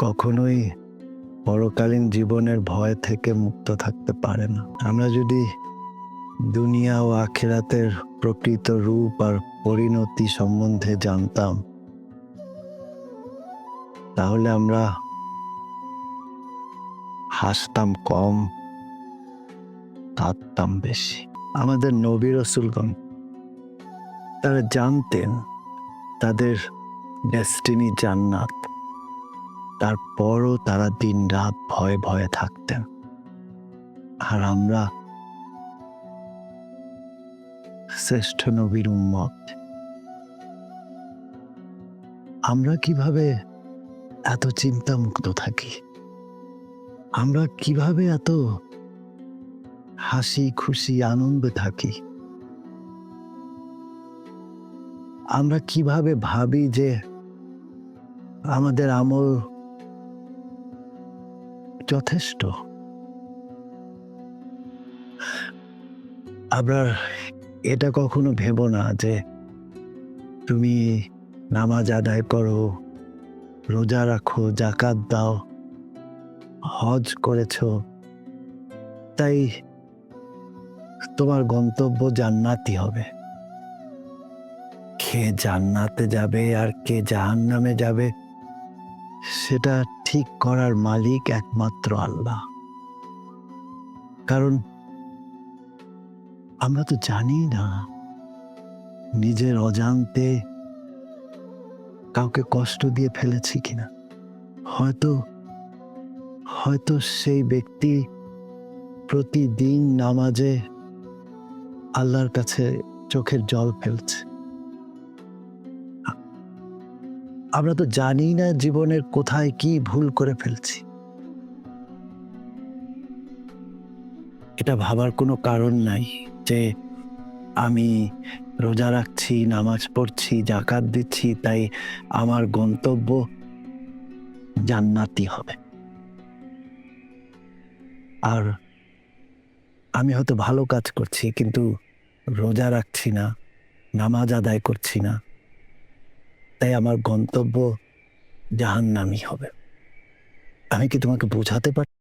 কখনোই পরকালীন জীবনের ভয় থেকে মুক্ত থাকতে পারে না। আমরা যদি দুনিয়া ও আখিরাতের প্রকৃত রূপ আর পরিণতি সম্বন্ধে জানতাম, তাহলে আমরা হাসতাম কম, কাঁদতাম বেশি। আমাদের নবী রাসূলগণ তারা জানতেন তাদের ডেস্টিনি জান্নাত, তারপরও তারা দিন রাত ভয়ে ভয়ে থাকতেন। আর আমরা শ্রেষ্ঠ নবীর উম্মত, আমরা কিভাবে এত চিন্তামুক্ত থাকি? আমরা কিভাবে এত হাসি খুশি আনন্দে থাকি? আমরা কিভাবে ভাবি যে আমাদের আমল যথেষ্ট? আমরা এটা কখনো ভেবো না যে তুমি নামাজ আদায় করো, রোজা রাখো, যাকাত দাও, হজ করেছো, তাই তোমার গন্তব্য জান্নাতই হবে। কে জান্নাতে যাবে আর কে জাহান্নামে যাবে সেটা ঠিক করার মালিক একমাত্র আল্লাহ। কারণ আমরা তো জানি না নিজের অজান্তে কাউকে কষ্ট দিয়ে ফেলেছি কিনা। হয়তো হয়তো সেই ব্যক্তি প্রতিদিন নামাজে আল্লাহর কাছে চোখের জল ফেলছে। আমরা তো জানি না জীবনের কোথায় কি ভুল করে ফেলছি। এটা ভাবার কোনো কারণ নাই যে আমি রোজা রাখছি, নামাজ পড়ছি, যাকাত দিচ্ছি, তাই আমার গন্তব্য জান্নাতি হবে। আর আমি হয়তো ভালো কাজ করছি, কিন্তু রোজা রাখছি না, নামাজ আদায় করছি না, তাই আমার গন্তব্য জাহান্নামই হবে। আমি কি তোমাকে বোঝাতে পারি?